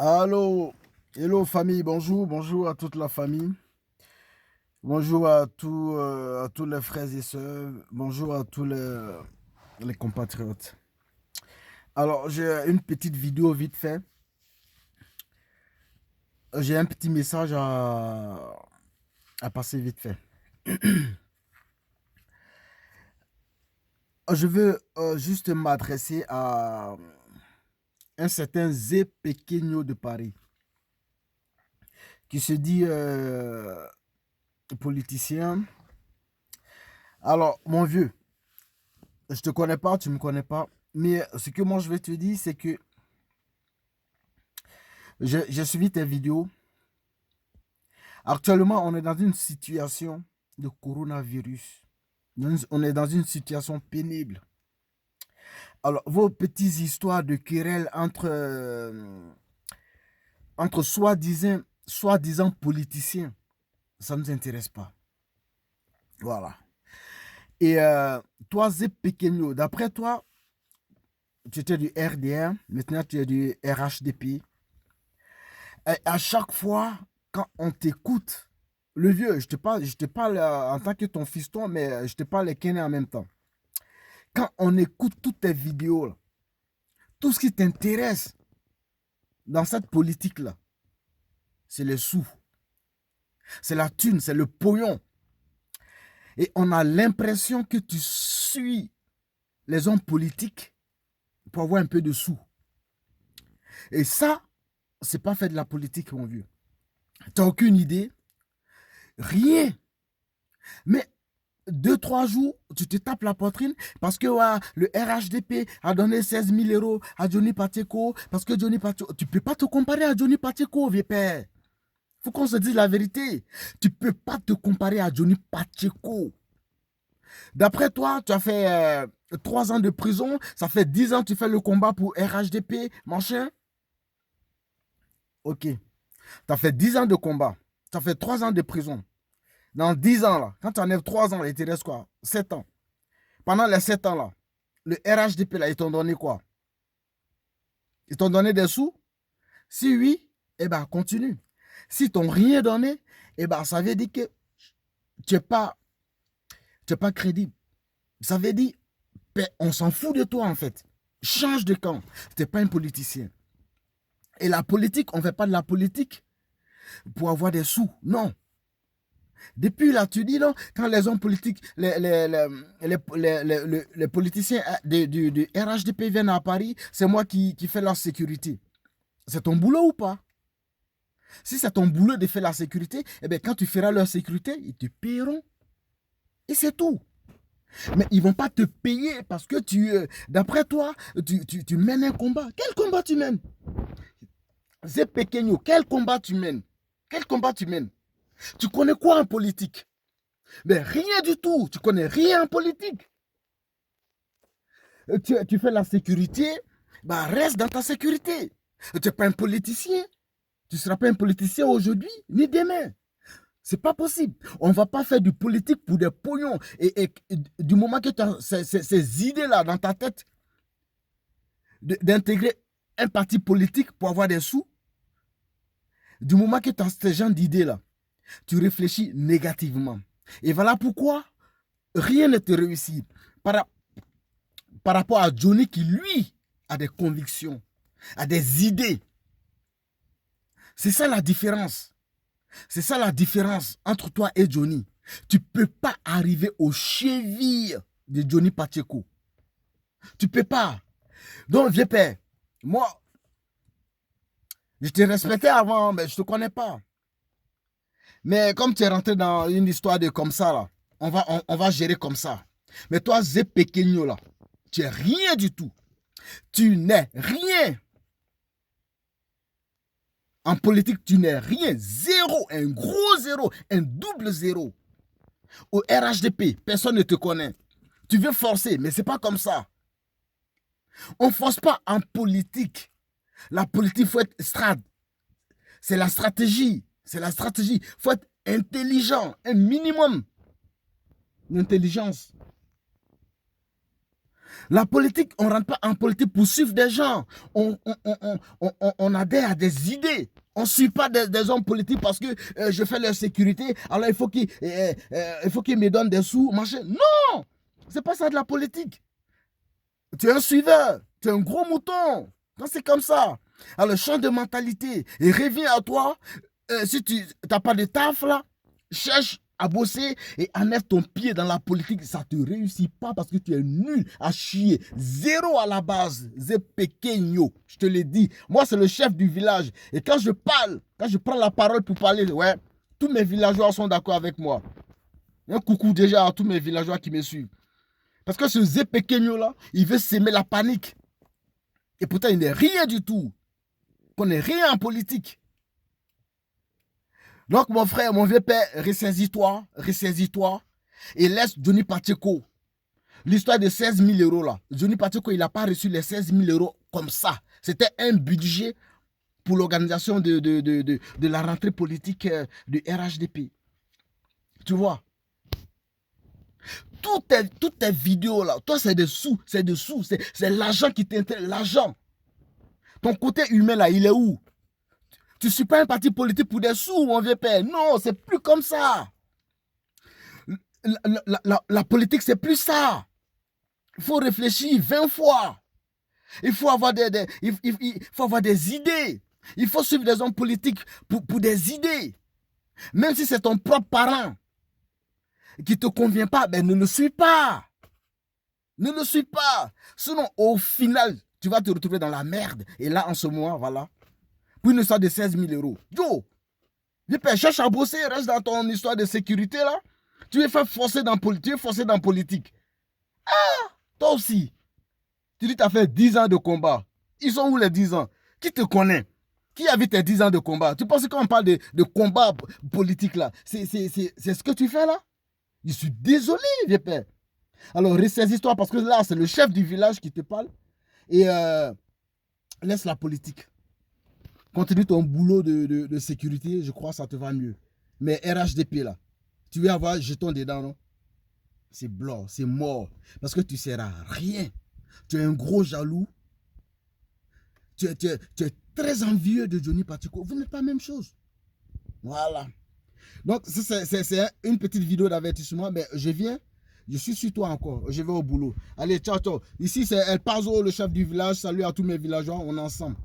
Allô, hello famille, bonjour, bonjour à toute la famille, bonjour à tous les frères et sœurs, bonjour à tous les compatriotes. Alors, j'ai une petite vidéo vite fait, j'ai un petit message à passer vite fait. Je veux juste m'adresser à un certain Zé Pequeño de Paris, qui se dit politicien. Alors, mon vieux, je te connais pas, tu me connais pas. Mais ce que moi je vais te dire, c'est que j'ai suivi tes vidéos. Actuellement, on est dans une situation de coronavirus. On est dans une situation pénible. Alors, vos petites histoires de querelles entre soi-disant politiciens, ça ne nous intéresse pas. Voilà. Et toi, Zé Pequeño, d'après toi, tu étais du RDR, maintenant tu es du RHDP. Et à chaque fois, quand on t'écoute, le vieux, je te parle en tant que ton fiston, mais je te parle les Kenny en même temps. Quand on écoute toutes tes vidéos, là, tout ce qui t'intéresse dans cette politique-là, c'est les sous, c'est la thune, c'est le pognon. Et on a l'impression que tu suis les hommes politiques pour avoir un peu de sous. Et ça, c'est pas fait de la politique, mon vieux. Tu n'as aucune idée, rien. Mais 2, 3 jours, tu te tapes la poitrine parce que ouais, le RHDP a donné 16 000 euros à Johnny Pacheco. Parce que Johnny Pacheco, tu ne peux pas te comparer à Johnny Pacheco, vieux père. Il faut qu'on se dise la vérité. Tu ne peux pas te comparer à Johnny Pacheco. D'après toi, tu as fait 3 ans de prison. Ça fait 10 ans que tu fais le combat pour RHDP, machin. Ok. Tu as fait 10 ans de combat. Tu as fait 3 ans de prison. Dans 10 ans, là, quand tu enlèves 3 ans, il te reste quoi? 7 ans. Pendant les 7 ans, là, le RHDP, là, ils t'ont donné quoi? Ils t'ont donné des sous? Si oui, eh bien, continue. Si t'ont rien donné, eh ben, ça veut dire que tu n'es pas crédible. Ça veut dire, ben, on s'en fout de toi, en fait. Change de camp. Tu n'es pas un politicien. Et la politique, on ne fait pas de la politique pour avoir des sous. Non. Depuis là, tu dis non, quand les hommes politiques, les politiciens du RHDP viennent à Paris, c'est moi qui fais leur sécurité. C'est ton boulot ou pas? Si c'est ton boulot de faire la sécurité, eh bien, quand tu feras leur sécurité, ils te paieront. Et c'est tout. Mais ils ne vont pas te payer parce que d'après toi, tu mènes un combat. Quel combat tu mènes? C'est pequeño. Quel combat tu mènes? Quel combat tu mènes? Tu connais quoi en politique? Mais rien du tout. Tu connais rien en politique. Tu fais la sécurité, bah reste dans ta sécurité. Tu n'es pas un politicien. Tu ne seras pas un politicien aujourd'hui ni demain. C'est pas possible. On ne va pas faire du politique pour des pognons. Et du moment que tu as ces idées-là dans ta tête, d'intégrer un parti politique pour avoir des sous, du moment que tu as ce genre d'idées-là, tu réfléchis négativement. Et voilà pourquoi rien ne te réussit. Par rapport à Johnny qui, lui, a des convictions, a des idées. C'est ça la différence. C'est ça la différence entre toi et Johnny. Tu ne peux pas arriver aux chevilles de Johnny Pacheco. Tu ne peux pas. Donc, vieux père, moi, je te respectais avant, mais je ne te connais pas. Mais comme tu es rentré dans une histoire de comme ça, là, on va gérer comme ça. Mais toi, Zé Pequeño, là, tu n'es rien du tout. Tu n'es rien. En politique, tu n'es rien. Zéro, un gros zéro, un double zéro. Au RHDP, personne ne te connaît. Tu veux forcer, mais ce n'est pas comme ça. On ne force pas en politique. La politique, il faut être strade. C'est la stratégie. C'est la stratégie. Il faut être intelligent. Un minimum d'intelligence. La politique, on ne rentre pas en politique pour suivre des gens. On adhère à des idées. On ne suit pas des hommes politiques parce que je fais leur sécurité, alors il faut qu'ils me donnent des sous, machin. Non! C'est pas ça de la politique. Tu es un suiveur, tu es un gros mouton. Quand c'est comme ça. Alors change de mentalité et reviens à toi. Si tu n'as pas de taf là, cherche à bosser et enlève ton pied dans la politique. Ça ne te réussit pas parce que tu es nul à chier. Zéro à la base. C'est pequeño. Je te l'ai dit. Moi, c'est le chef du village. Et quand je parle, quand je prends la parole pour parler, ouais, tous mes villageois sont d'accord avec moi. Un coucou déjà à tous mes villageois qui me suivent. Parce que ce Zé pequeño là, il veut s'aimer la panique. Et pourtant, il n'est rien du tout. Il ne connaît rien en politique. Donc, mon frère, mon vieux père, ressaisis-toi et laisse Johnny Pacheco. L'histoire de 16 000 euros là. Johnny Pacheco, il n'a pas reçu les 16 000 euros comme ça. C'était un budget pour l'organisation de la rentrée politique du RHDP. Tu vois? Toutes tes vidéos là, toi c'est des sous, c'est l'argent qui t'intéresse, l'argent. Ton côté humain là, il est où? Tu ne suis pas un parti politique pour des sous, mon vieux père. Non, c'est plus comme ça. La politique, c'est plus ça. Il faut réfléchir 20 fois. Il faut avoir des idées. Il faut suivre des hommes politiques pour des idées. Même si c'est ton propre parent qui ne te convient pas, ben ne le suis pas. Ne le suis pas. Sinon, au final, tu vas te retrouver dans la merde. Et là, en ce moment, voilà. Pour une histoire de 16 000 euros. Yo, cherche à bosser, reste dans ton histoire de sécurité là. Tu es fait forcer dans politique. Ah, toi aussi. Tu dis que tu as fait 10 ans de combat. Ils sont où les 10 ans? Qui te connaît? Qui a vu tes 10 ans de combat? Tu penses que quand on parle de combat politique là, c'est ce que tu fais là? Je suis désolé, vieux père. Alors, ressaisis-toi parce que là, c'est le chef du village qui te parle. Et laisse la politique. Continue ton boulot de sécurité, je crois que ça te va mieux. Mais RHDP là, tu veux avoir jeton dedans, non? C'est blanc, c'est mort. Parce que tu ne sers à rien. Tu es un gros jaloux. Tu es très envieux de Johnny Pacheco. Vous n'êtes pas la même chose. Voilà. Donc, c'est une petite vidéo d'avertissement. Mais je suis sur toi encore. Je vais au boulot. Allez, ciao, ciao. Ici, c'est El Pazo, le chef du village. Salut à tous mes villageois. On est ensemble.